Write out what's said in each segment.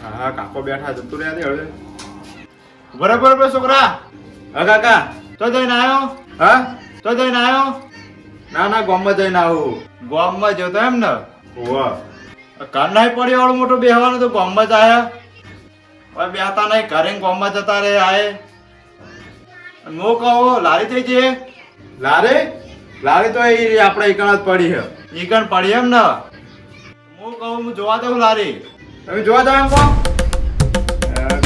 હા કાકો બેઠા જતું રહ્યા દે હવે બરાબર છોકરા. હા કાકા તો જઈને આવ્યો. હા તો જઈને આવ્યો. ના ના ગામમાં જઈને આવું. ગામમાં જતો એમ ને. હોવા કાન નહીં પડી વાળું મોટું બેહવાનું તો ગામમાં જ આયા. હવે બેહતા નહીં ઘરે ગામમાં જતા રહે આયે. હું કહું લારી થઈ જઈએ. લારી તો એ આપણે ઈકણ જ પડી છે. ઈકણ પડી એમ ને. હું કહું હું જોવા દઉં લારી. તમે જોવા જાવ એમ કહો.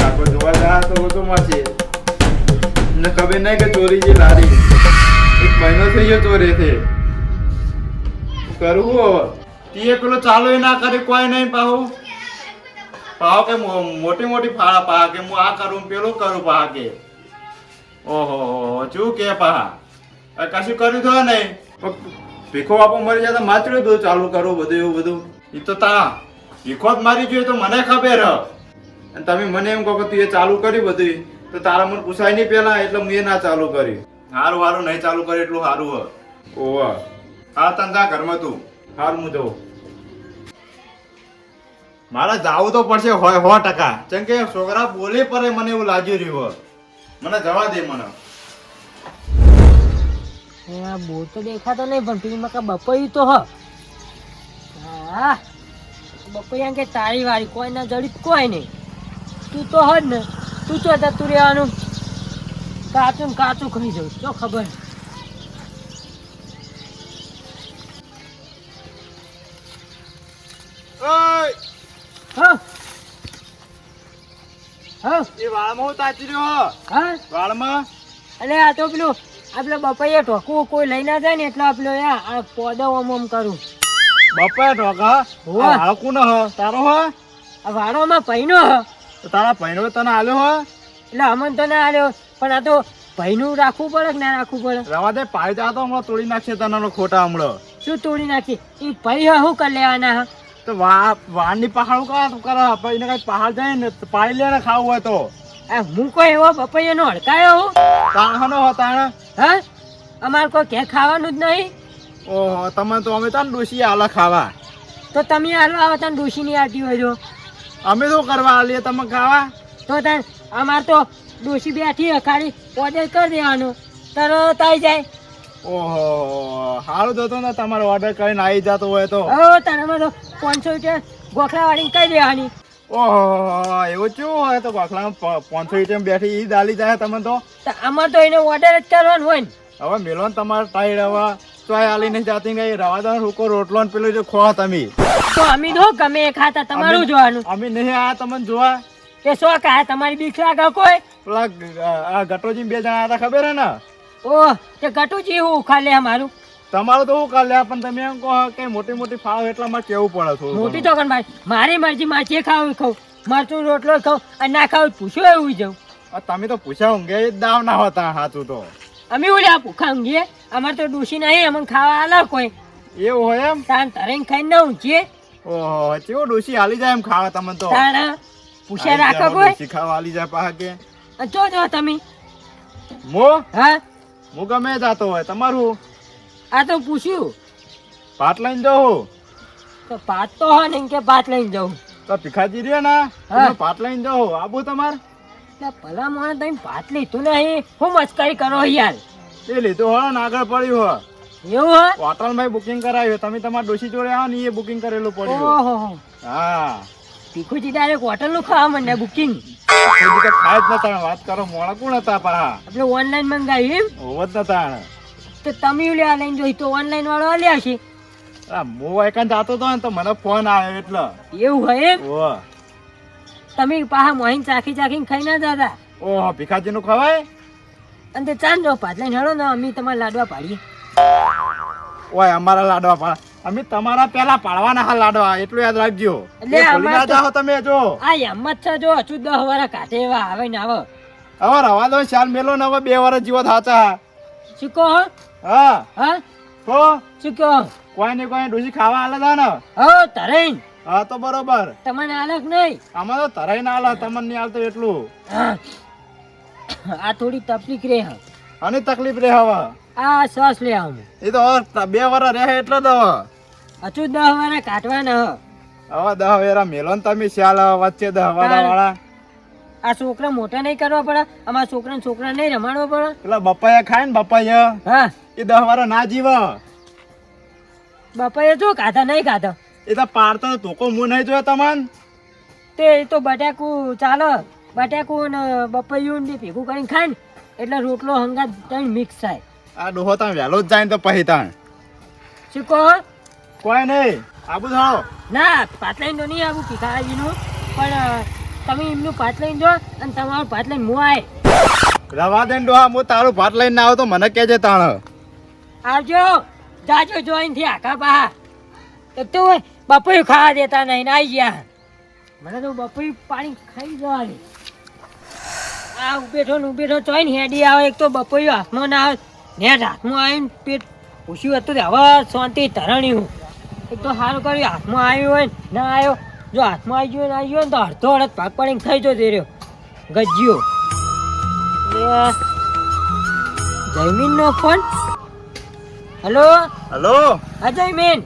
કાકો જોવા જા તો બધું મળશે. ને ખબર નહીં કે ચોરી છે લારી. એક મહિનો થઈ ગયો ચોરી થી. કરવું હવે તીએ પેલો ચાલુ ના કરે કોઈ નહીં પાહુ કે મોટી મોટી ફાળા પા કે હું આ કરું પેલું કરું પા કે ઓહો શું કે પા કશું કર્યું તો નહીં. ભીખો બાપો મરી જાય તો માત્ર દૂધ ચાલુ કરું બધું એવું બધું. એ તો તા ભીખો જ મારી જોઈએ તો મને ખબર હ. અને તમે મને એમ કહો કે તું એ ચાલુ કર્યું બધું તો તારા મને પૂછાય નહીં પેલા એટલે હું એ ના ચાલુ કર્યું. હારું નહીં ચાલુ કર્યું એટલું સારું હ. ઓવા હા તને જા ઘરમાં તું. હારું હું જઉં. મારે જાવું તો પડશે 100%. કેમ કે છોકરા બોલે પડે મને એવું લાગી રહ્યું. મને જવા દે મને. બહુ તો દેખાતો નહીં પણ પેલી મકા બપોઈ તો હ. હા બપોઈ એમ કે તારી વાળી કોઈ ના જડી કોઈ નહીં. તું તો હજ ને તું તો જતું રહેવાનું. કાચું કાચું ખાઈ જવું તો ખબર. હા હા એ વાળમાં હું તાચી રહ્યો. હા વાળમાં અરે આ તો પેલું આપણે બપૈયા ઢોકવું કોઈ લઈ ના જાય ને એટલે આપણે આ પોદો ઓમ કરું. બપા ઢોકા વાળો કોનો હ તારો હ. આ વાળોમાં પૈનો હ. તો તારા ભાઈનો તને આલ્યો હ. એટલે અમન તો ના આલ્યો પણ આ તો ભાઈનું રાખવું પડે કે ના રાખવું પડે. રવા દે પાઈ જા તો હમણાં તોડી નાખશે તને ખોટા હમણાં. શું તોડી નાખી એ ભાઈ શું કરી લેવાના હ. તો વાળની પહાડ કરે એને કઈ પહાડ જાય ને પાડી લે ને ખાવું હોય તો. આ હું કોઈ એવો બપૈયાનો હડકાયો હું. તાણનો હ તાણ. હા અમારે કોઈ ક્યાં ખાવાનું જ નહીં. ઓહો તમે તો અમે તને ડોસી આલા ખાવા. તો તમે આલો આવો તને ડોશી ની આટી હોય જો. અમે શું કરવા આલીએ તમે ખાવા. તો તને અમારે તો ડોશી બેઠી હોય ખાલી ઓર્ડર કરી દેવાનો તરત આવી જાય. ઓહો સારું થતો ને તમારો ઓર્ડર કરીને આવી જતો હોય તો. હવે તને તો 500 રૂપિયા ગોખલા વાળીને કહી દેવાની. ઓહો એવું કેવું હોય તો ગોખલામાં 500 રૂપિયા બેઠી ઈ દાલી જાય તમે તો. અમારે તો એને ઓર્ડર જ કરવાનો હોય ને. હવે મેલો ને તમારે ટાઈડ હવે ચોય આલી નહીં જાતી ગઈ રવા દો રૂકો રોટલો ને પેલું જો ખો તમે. તો અમે તો ગમે એ ખાતા તમારું જોવાનું. અમે નહીં આયા તમને જોવા. તે શોખ આ તમારી બીક લાગે કોઈ. પેલા આ ગટોજી 2 જણા હતા ખબર હે ને. ઓહ તે ગટુજી હું ખાલે અમારું. તમારું તો શું કાલે પણ તમે એમ કહો કે મોટી મોટી ફાળો એટલામાં કેવું પડે થોડું. મોટી તો કણ ભાઈ મારી મરજી માં જે ખાવું ખાવ મરચું રોટલો ખાવ અને ના ખાવ પૂછ્યું એવું જાઉં. તમે તો પૂછ્યા ઊંઘે જ દાવ ના હોતા સાચું તો. અમે ઓલા ભૂખા ઊંઘીએ અમારે તો ડૂસી નહીં અમને ખાવા આલે કોઈ. એવું હોય એમ. તાન તરેન ખાઈને ના ઊંઘીએ. ઓહો કેવો ડોસી આલી જાય એમ ખાવા તમે તો. તાણ પૂછ્યા રાખો કોઈ. ડોસી ખાવા આલી જાય પાછા કે. જો તમે મો હા હું ગમે જાતો હોય તમારું. આ તો પૂછ્યું ભાત લઈને જાઉં. તો ભાત તો હા ને કે ભાત લઈને જાઉં. તો ભીખાજી રે ને ભાત લઈને જાઉં આબુ તમારે. ભલા મને તમે ભાત લીધું નહીં હું મસ્કરી કરો યાર. એ લીધું હોય ને આગળ પડ્યું હોય. એવું હોય હોટલમાં બુકિંગ કરાવ્યું તમે તમારા ડોશી જોડે આવો ને એ બુકિંગ કરેલું પડ્યું. ઓહો હા ભીખુજી ડાયરેક્ટ હોટલ નું ખાવા માંડે બુકિંગ. ખાય જ નતા વાત કરો મોડા કોણ હતા પાહા. આપણે ઓનલાઈન મંગાવ્યું એમ. હોવ જ નતા. તો તમે લ્યા લઈને જોઈ તો ઓનલાઈન વાળો આલ્યા છે. હું એકન જાતો હતો ને તો મને ફોન આવ્યો એટલે. એવું હોય એમ. ઓહ તમે પાહા મોહીન ચાખીને ખાઈ ના દાદા. ઓહો ભીખાજી નું ખવાય. અને તે ચાંદ જો ભાત લઈને હેડો ને અમે તમારા લાડવા પાડીએ. ઓય અમારા લાડવા પાડ અમે તમારા પેલા પાડવાના હા લાડવા એટલું યાદ રાખજો. એટલે ભૂલી ના જાઓ તમે જો. આ હિંમત છે જો હજુ 10 વાળા કાઢે એવા આવે ને આવે. હવે રવા દો ચાલ મેલો ને હવે 2 વર્ષ જીવો થાચા. શું કહો હા હા તો શું કહો કોઈ ને કોઈ ડોસી ખાવા આલે તા ને. હો તરેન હા તો બરોબર. તમને આલક નહીં આમાં તો તરાઈ ના આલે તમને નહીં આલતો એટલું. આ થોડી તકલીફ રે હ. આની તકલીફ રે હવે. આ શ્વાસ લે આવું એ તો 2 વર્ષ રહે એટલે તો હજુ 10 વાળા કાઢવાના હ. હવે 10 વેરા મેલો ને તમે ચાલ વચ્ચે 10 વાળા આ છોકરા મોટા નહીં કરવા પડે, અમારા છોકરા નહીં રમાડવા પડે. પેલા બપાયા ખાય ને બપાયા હા એ 10 વાળા ના જીવ. બાપાએ જો ખાધા નહીં ખાધા એ તો પાડતો ધોકો હું નહીં જોયો તમન. તે તો બટાકું ચાલે, બટાકું ને બપૈયું ને ભેગું કરીને ખાય ને એટલે રોટલો હંગાત ત્રણ મિક્સ થાય. આ ડોહો તાણ વહેલો જ જાય ને તો પછી તાણ શું કહો? કોઈ નહીં આબુ થાઓ. ના પાટલાઈન તો નહીં આવું ભીખાજીનું, પણ તમે એમનું પાટલાઈન જો અને તમારું પાટલાઈન હું આય. રવા દે ને ડોહા, હું તારું ભાત લઈને ના આવું તો મને કહેજે તાણ. આવજો, જાજો જોઈન થી આખા પા. તો તું બપોયું ખાવા દેતા નહીં, આવી ગયા. મને તો બપોયું પાણી ખાઈ જવાની. આ ઉભેઠો ચોઈન હેડી આવે, એક તો બપોયું હાથમાં ના આવે, નેટ હાથમાં આવીને પેટ પૂછ્યું હતું હવે શાંતિ ધરણ્યું. એક તો સારું કર્યું હાથમાં આવ્યું હોય ને ના આવ્યો. જો હાથમાં આવી ગયો ને તો અડધો અડધ ભાગ પાડીને ખાઈ જો દે રહ્યો ગજ્યો. જયમીન નો ફોન. હેલો હલો હા જયમીન.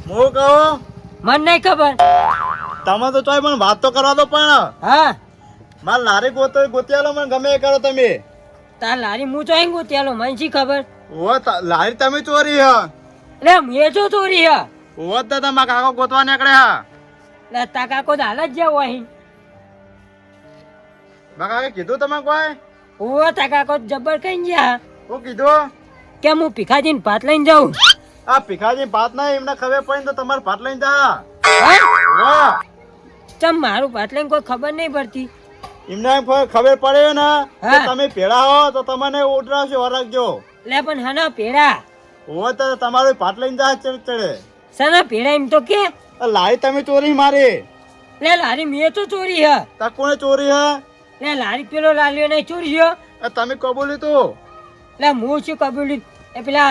હું કહું મને નહીં ખબર. તમે તો ચોય પણ વાત તો કરવા દો. પણ હા માર લારી ગોતી આલો, મને ગમે એ કરો તમે. તાર લારી હું ચોઈ ગોત્યાલો, મને શી ખબર. ઓ લારી તમે ચોરી હ. એટલે મેં જો ચોરી હા. ઓ તો તમારા કાકો ગોતવા નીકળે હા. એટલે તા કાકો તો હાલ જ જાવ અહીં. મારા કાકે કીધું તમે કોઈ? ઓ તા કાકો જબર કઈ ગયા. શું કીધું? કે હું ભીખાજીને ભાત લઈને જાઉં. આ ભીખાજી ભાત ના એમને ખબર પડી તો તમારે ભાત લઈને જા. હા? વાહ, ચમ મારું ભાત લઈને કોઈ ખબર નહીં પડતી. એમને એમ ખબર પડે ને કે હા. તમે પેડા હો તો તમને ઉતરાવશે વરખજો. લે પણ હાના પેડા ઓ તો તમારું ભાત લઈને જા ચડે. સાના પેડા એમ તો કે. લારી તમે ચોરી મારી. લે લારી મેં તો ચોરી હ. તા કોને ચોરી હે? લે લારી પેલો લાલ્યો નહીં ચોર્યો. તમે કબૂલ્યું તું? લે હું શું કબૂલી. એ પેલા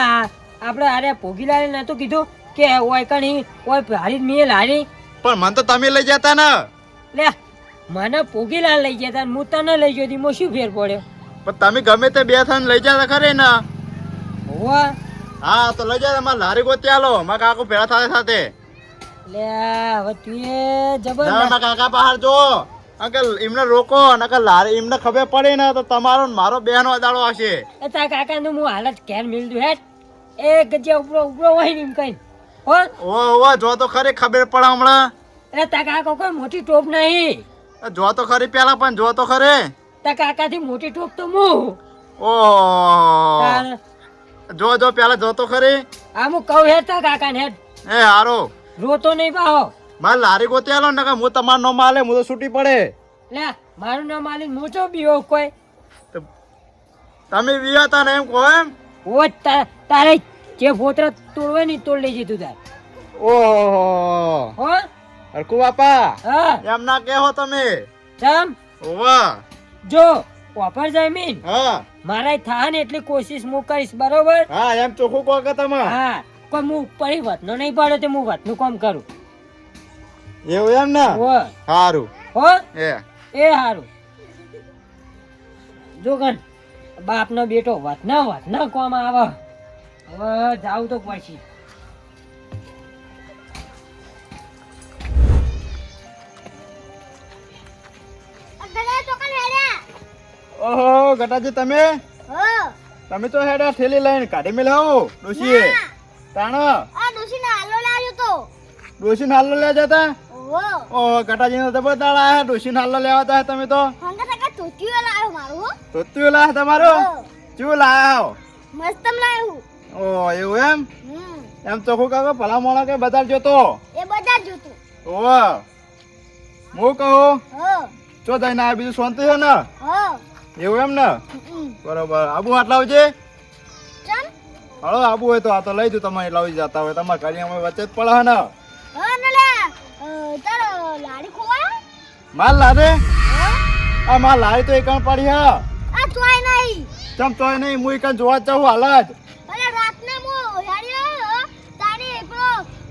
આપણે અરે ભોગીલાલે નતું કીધું કે ઓય કણી ઓય ભારી મેં લારી. પણ મને તો તમે લઈ જતા ને. લે મને ભોગીલાલ લઈ ગયા તા, હું તને લઈ ગયો તી, શું ફેર પડ્યો. પણ તમે ગમે તે બે થઈને લઈ જતા ખરે ને. હોવા હા તો લઈ જાય તમારે લારી ગોતી આલો. મારા કાકો ભેળા થાય સાથે. લે હવે તું એ જબર ના, મારા કાકા બહાર જો અંકલ એમને રોકો નકર લારી એમને ખબર પડે ને તો તમારો ને મારો બેનો અદાળો હશે. એ તારા કાકા નું હું હાલત ઘેર મિલતું હેઠ એક ગજ્યા ઉપરો હોય ને એમ કઈ. હો ઓ જો તો ખરી ખબર પડે હમણાં. એટલે તારા કાકા કોઈ મોટી ટોપ નહીં. જો તો ખરી પેલા પણ જો તો ખરે. તારા કાકા થી મોટી ટોપ તો હું. ઓ તાર- જો પેલા જો તો ખરી. આ હું કહું હેઠ તારા કાકા ને હેઠ એ હારો રોતો નહીં પાહો. મારે લારી ગોતી આલો ને હું તમારો નો માલે હું તો છૂટી પડે. લે મારું નામ આલીને મોટો બીવો કોઈ. તો તમે વિયાતા ને એમ કહો એમ. ઓ તારે જે ફોતરા તોડવાય ને તોડ લઈ જતું તાર. ઓહો હો હરકુ બાપા હા એમ ના કહો તમે. ચમ ઓવા જો વાપર જમીન હા મારા થાય ને એટલી કોશિશ હું કરીશ, બરોબર. હા એમ ચોખ્ખું કહો કે તમે. હા કોઈ હું ઉપર વતનો નહીં પાડો તો હું વતનું કામ કરું. એવું એમ ને. હો સારું હો એ હારું. જો ગણ બાપનો બેટો વતના કોમ આવે. હવે જાવ તો પછી. ઓહો ગટાજી તમે તો હેડા ઠેલી લઈને કાઢી મેલાવો ડોશીએ. તાણો ડોશી નાલ્લો લે જતા. ઓહો ગટાજી નો જબર દાળ આયા ડોશી નાલ્લો લેવા તા તમે તો. તોત્યું લાયા તમારો. ચેવું લાયા? ઓ એવું એમ ચોખ્ખું કાકો ભલા મોણા કે બજાર જોતો. ઓહો હું કહું ચો જઈને આ બીજું શાંતિ છે ને. એવું એમ ને. બરોબર આબુ આટલા આવજે. હળો આબુ હોય તો આ તો લઈ દઉં તમારે લાવી જતા હોય તમારે ઘરે અમે વચ્ચે જ પડે ને. માલ લારે આ માલ લારી તો એકણ પડી હા. ચમ તોય નહીં હું એકણ જોવા જાઉં હાલત.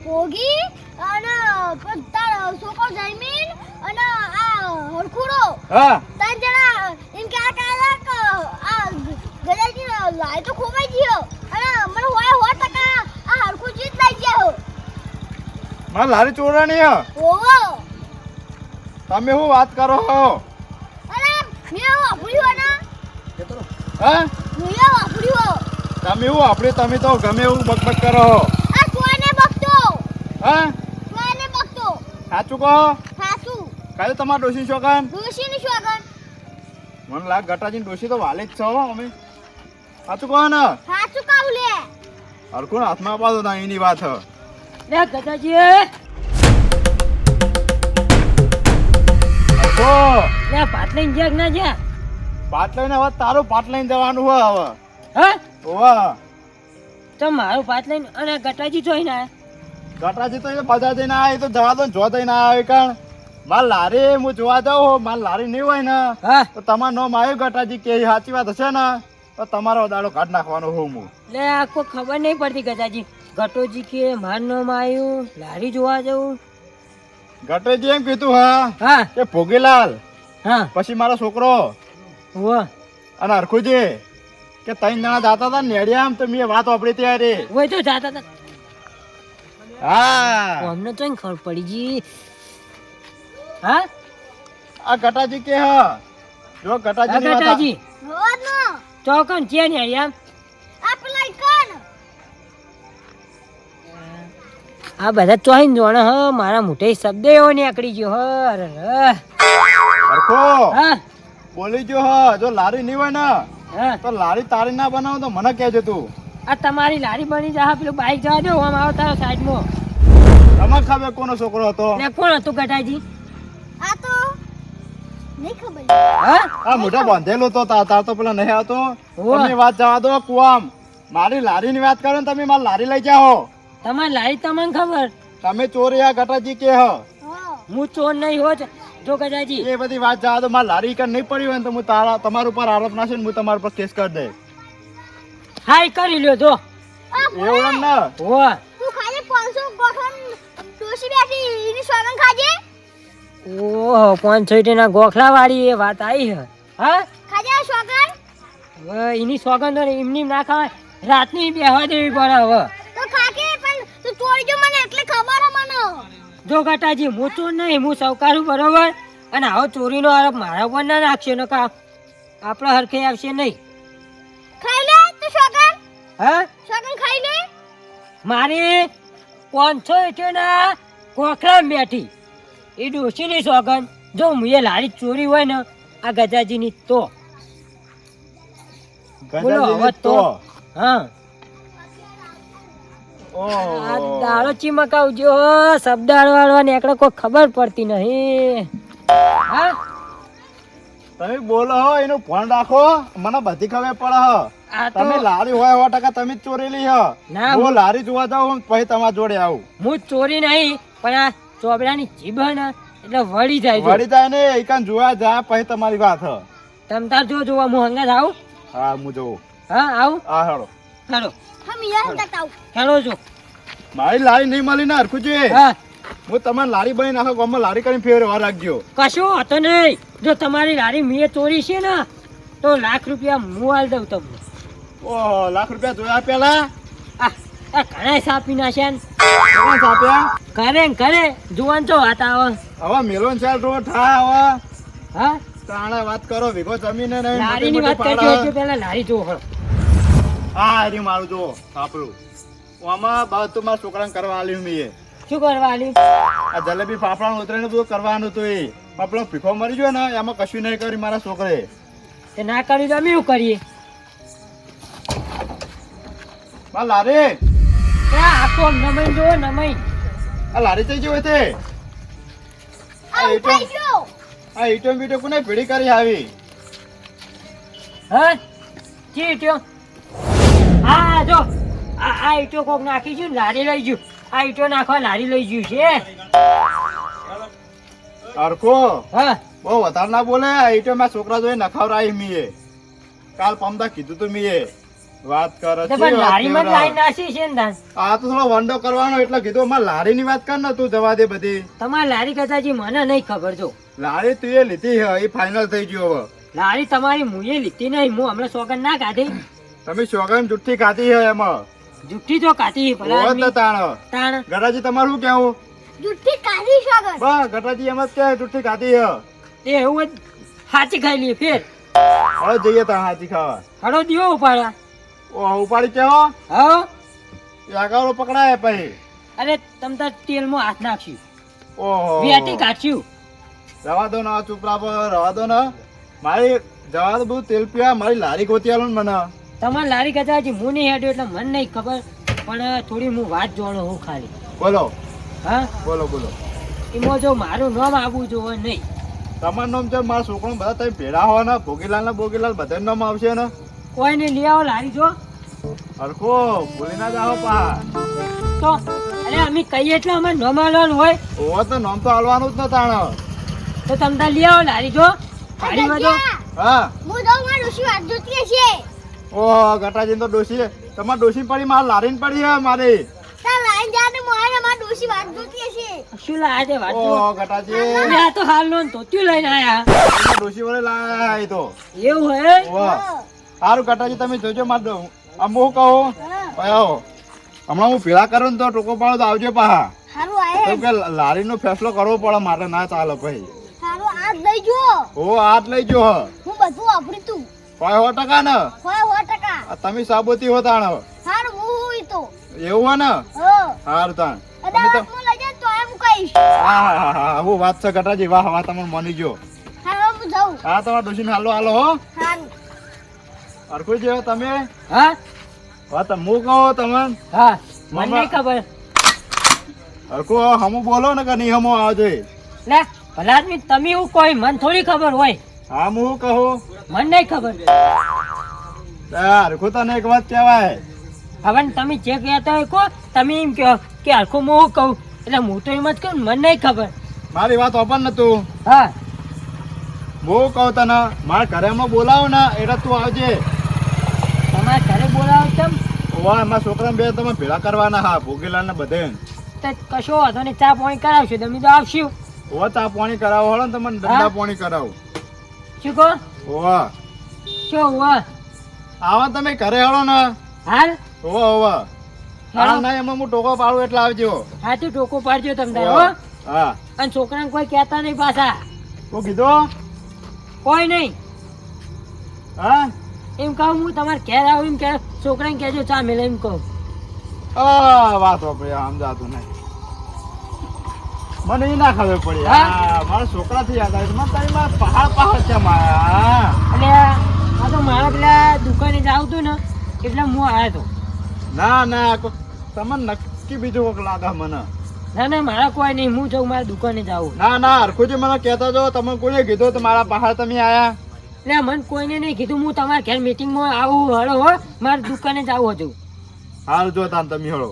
ભોગી અને તાર છોકરો જમીન અને આ હરખુડો હા ત્રણ જણા એમ કે આ કાલક આ ગજાજી લાય તો ખોવાઈ ગયો અને મને હોય 100% આ હરખું જીત લઈ ગયો. મારે લારી ચોરાની હે. ઓહો તમે શું વાત કરો છો? અરે મેં વાપર્યું ને હા મેં વાપર્યું તમે શું આપણે તમે તો ગમે એવું બકબક કરો છો. આ કોને બકતો હા કોને બકતો સાચું કહો. સાચું કાલે તમારા ડોશી શોકાન ડોશીની શોગન મને લાગ ગટાજી ડોશી તો વાલે જ છો હો અમે. સાચું કહો ને. સાચું કહું લે હરખું હાથમાં આપવા દો ના એની વાત હ. લે ગજાજી હરખો લે ભાત લઈને જ્યાં ના જ્યાં પાટ લઈને હવે તારું પાટ લઈને જવાનું હોય હવે. હા ઓવા તો મારું ભાત લઈને અને ગટાજી જોઈને આયા ગટાજી તો એ બધા જઈને આવે એ તો જવા દો ને જો થઈને આવે કારણ માર લારી હું જોવા જાઉં માર લારી નહીં હોય ને હા તો તમારું નામ આવ્યું ગટાજી કે એ સાચી વાત હશે ને તો તમારો દાડો કાઢ નાખવાનો હોઉં હું. લે આ કોઈ ખબર નહીં પડતી ગજાજી ગટોજી કે માર નામ આવ્યું લારી જોવા જવું ગટાજી એમ કીધું હા હા કે ભોગીલાલ હા પછી મારો છોકરો હો અને હરખુજી કે ત્રણ જણા જાતા હતા ને નેડિયામ તો મેં વાત વાપરી ત્યારે. હોય તો જાતા હતા હા અમને તો ખબર પડી ગઈ હા આ ગટાજી કે હા જો ગટાજી ની વાત ગટાજી રોજ નો ચોકન છે ને યાર આપણે કોણ આ બધા ચોહીન જોણે હ મારા મોઢે શબ્દ એવો નીકળી ગયો હ અરે હરખો હા બોલી ગયો હા જો લારી નહીં હોય ને હા તો લારી તારી ના બનાવો તો મને કહેજો તું. આ તમારી લારી બની જા પેલું બાઈક જવા દો આમ આવો તારો સાઈડમાં તમને ખબર કોનો છોકરો હતો? ને કોણ હતું ગટાજી આ તો નહીં ખબર હા આ મોઢા બાંધેલો તો તાર તો પેલા નહીં આવતો. હોવે. તમે વાત જવા દો કુવામ મારી લારી ની વાત કરો ને તમે મારી લારી લઈ જાઓ. તમારી લારી તમને ખબર તમે ચોરી આ ગટાજી કે હ હા હું ચોર નહીં હોત જો ગટાજી એ બધી વાત જવા દો મારી લારી કર નહીં પડી હોય ને તો હું તમારા ઉપર આરોપ નાખી ને હું તમારા પર કેસ કરી દે. હાય કરી લ્યો જો એવું એમ ને હો તું ખાલી 500 ગોઠણ ડોશી બેઠી એની શોગન ખાજે ઓહો 500 ના ગોખલા વાળી એ વાત આવી હે હા ખાજે શોગન હવે એની સોગંદ તો એમની ના ખાવાય રાતની બેહવા દેવી પડે હવે તો ખાકે પણ તું ચોરી જો મને એટલે ખબર હે મને જો ગટાજી હું ચોર નહીં હું સૌકારું બરોબર અને આવો ચોરીનો આરોપ મારા ઉપર ના નાખશે ને કા આપણે હરખે આવશે નહીં ખાઈ લે તું શોગન હા શોગન ખાઈ લે મારી 500 ના કોખરા બેઠી એ ડોશીની સોગન જો મુએ લારી ચોરી હોય ને આ ગજાજીની તો બોલો હવે ગજાજીની તો હા ઓહો. આ દાડો ચીમકાવજો શબ્દ આડવાળવા ને એકડે કોઈ ખબર પડતી નહીં હા તમે બોલો હો એનું ફોન રાખો મને બધી ખબર પડે હ. આ તો તમે લારી હોય 100% તમે જ ચોરેલી હ. ના, હું હું- લારી જોવા જાઉં પછી તમારા જોડે આવું. હું જ ચોરી નહીં પણ આ ચોબડાની જીભ હે ને એટલે વળી જાય છે વળી જાય ને એકાન જોવા જા પછી તમારી વાત હ. તમ તાર જો જોવા હું હંગાત આવું હા હું જોઉં. હા આવું આ હેડો હાલો હમ યે હંતા હેલો જો મારી લારી નહીં મળી ને હરખુજી હા હું તમારી લારી બની નાખો ગામમાં લારી કરીને ફેરવા રાખજો. કશું હતો નહીં જો તમારી લારી મેં ચોરી છે ને તો ₹1,00,000 હું આલ દઉં તમને ઓહો ₹1,00,000 જોયા પેલા આ આ ઘણા સાપી નાખ્યા ને કોણ સાપ્યા ઘરે ને ઘરે જોવાનું છો વાત આવે હવે મેલોન ચાલ રોડ થા હવે હા તાણે વાત કરો વિગો જમીને નહીં લારીની વાત મોટી કરજો મોટી એટલે પેલા લારી જો હળો હા હારી મારું જો આપણું આમાં બધું મારા છોકરાને કરવા આલ્યું મેં શું કરવા આલી આ જલેબી ફાફડા ઉતરીને બધું કરવાનું હતું એ આપણો ભીખો મરી ગયો ને એમાં કશું નહીં કર્યું મારા છોકરે. તે ના કર્યું તો અમે શું કરીએ આ લારી એ આખો નમાઈ જો નમાઈ આ લારી થઈ ગયો તે આ ઉઠાઈ ગયો આ ઈટો બીટો કોને ભેડી કરી આવી હા જી ઈટો હા જો આ ઈટો કોક નાખી ગયું ને લારી લઈ ગયું આ ઈટો નાખવા લારી લઈ ગયું છે હરખો હા બહુ વધારે ના બોલે આ ઈટો મારા છોકરા જોઈ નખાવરાઈ મીએ કાલ પમદા કીધું તું મીએ વાત કરે તે છે પણ લારીમાં જ લાઈન નાખી છે ને તાન આ તો થોડો વંડો કરવાનો એટલે કીધું અમારે લારીની વાત કર ને તું જવા દે બધી તમારી લારી કદાચી મને નહીં ખબર જો લારી તું એ લીધી હે એ ફાઇનલ થઈ ગયું હવે લારી તમારી મુએ લીધી નહીં હું હમણાં સોગન ના કાઢી તમે સોગન જુઠ્ઠી ખાધી હે એમાં જુઠ્ઠી તો કાઢી ભલા હોત ને આદમી. તાણ તાણ ગરાજી તમારું શું કેવું જુઠ્ઠી કાઢી શકર બસ ગટાજી એમ જ કે જુઠ્ઠી ખાધી હે. એ એવું જ હાચી ખાઈ લઈએ ફેર હવે જઈએ તા હાથી ખાવા. હળો દીવો ઉપાડ્યા ઓ ઉપાડી કેવો હા એ આગળ પકડાય પછી. અરે તમ તાર તેલમાં હાથ નાખ્યું ઓહો વેટી કાઢ્યું રવા દો ને ચૂપ રાખો રવા દો ને. મારી જવા દો બધું તેલ પીવા મારી લારી ગોતી આલો ને મને. તમારે લારી કહેતા હજી હું નહીં હેડ્યો એટલે મને નહીં ખબર પણ થોડી હું વાત જાણું હું ખાલી બોલો હા બોલો બોલો. એમાં જો મારું નામ આવવું જોવે નહીં તમારું નામ છે મારા છોકરો બધા તમે ભેળા હો ને ભોગીલાલ ને બોગીલાલ બધા નામ આવશે ને. કોઈને લઈ આવો લારી જો હરખો ભૂલી ના જાઓ પા. તો અરે અમે કહીએ એટલે અમે નામ આલવાનું હોય ઓવો તો નામ તો હાલવાનું જ ન તાણ. તો તમે તાર લઈ આવો લારી જો ગાડીમાં જો હા હું જાઉં મારી ડોશી વાત જોતી હશે ઓહો ગટાજી તો ડોસી તમારે ડોસી પડી મારે લારીને પડી હે મારી. તાર લાઈન જાને મોરે મારી ડોશી વાત જોતી હશે શું લાયા તે વાત ઓહો ગટાજી અરે આ તો હાલ નો તો ત્યું લઈને આયા ડોસી વડે લાયા એ તો. એવું હે ઓહો સારું ગટાજી તમે જોજો મારે આમ હું કહું આવો હમણાં હું ભેળા કરું ને તો ટોકો પાડો તો આવજો પાહા. હારું આયે કેમ કે લારીનો ફેસલો કરવો પડે મારે ના ચાલે ભાઈ. હારું આજ લઈ જો ઓ હાથ લઈ જો હ હું બધું વાપરી તું 100% ને હોય 100% આ તમે સાબોતી હો તાણ. હારું હું હોય તો એવું હે ને હો હારું તાણ. અદાવત હું લઈ જાય તો એમ કહીશ હા હું વાત છે ગટાજી વાહ વાહ તમને માની ગયો. હારું હું જાઉં હા તમારા ડોસીને હાલો હાલો હો. હારું હરખું છે તમે હા વાત હું કહો તમે હા મને નહીં ખબર હરખું હમું બોલો ને કે નહીં હમો આવજે. લે ભલા આદમી તમે એવું કોઈ મને થોડી ખબર હોય હા હું કહું મને નહીં ખબર હરખું તને એક વાત કહેવાય. હવે ને તમે જે કહેતા હોય કહો તમે એમ કહો કે હરખું હું કહું એટલે હું તો એમ જ કહું મને નહીં ખબર મારી વાત ઓપન નતું હા હું કહું તને મારા ઘરેમાં બોલાવો ને એટલે તું આવજે. તમારા ઘરે બોલાવો તેમ વાહ મારા છોકરા બે તમે ભેળા કરવાના હા ભોગીલાલ ને બધે. તો કશો વાંધો નહીં ચા પાણી કરાવશું તમે તો આવશું ઓ ચા પાણી કરાવો હળો ને તમને ધંધા પાણી કરાવું. શું કહો ઓવા શું વાહ આવા તમે ઘરે હળો ને હાલ ઓવા ઓવા હેલો. હા ના એમાં હું ટોકો પાડું એટલે આવજો. હાથી ટોકો પાડજો તમે તારે હો ઓવા. હા અને છોકરાને કોઈ કહેતા નહીં પાછા શું કીધું કોઈ નહીં હા એમ કહું હું તમારે ઘેર આવું એમ કે છોકરાને કહેજો ચા મેલે એમ કહું વાત વાપરે આમ જાતું નહીં મને એ ના ખબર પડી. હા? હા મારા છોકરાથી યાદ આવી મને તારી માં પહાડ પહાડ છે મારા. એટલે આ તો મારા પેલા દુકાને જાવ તું ને એટલે હું આવ્યો હતો ના ના તમને નક્કી બીજું કોક લાગે મને. ના ના મારા કોઈ નહીં હું જાઉં મારા દુકાને જાઉં ના ના હરખુજી મને કહેતા જો તમે કોઈએ કીધું તો મારા પહાડ તમે આયા. એટલે મને કોઈને નહીં કીધું હું તમારા ઘેર મીટિંગમાં આવું હળો હો મારા દુકાને જાવું હતું હાલ જો તાન તમે હળો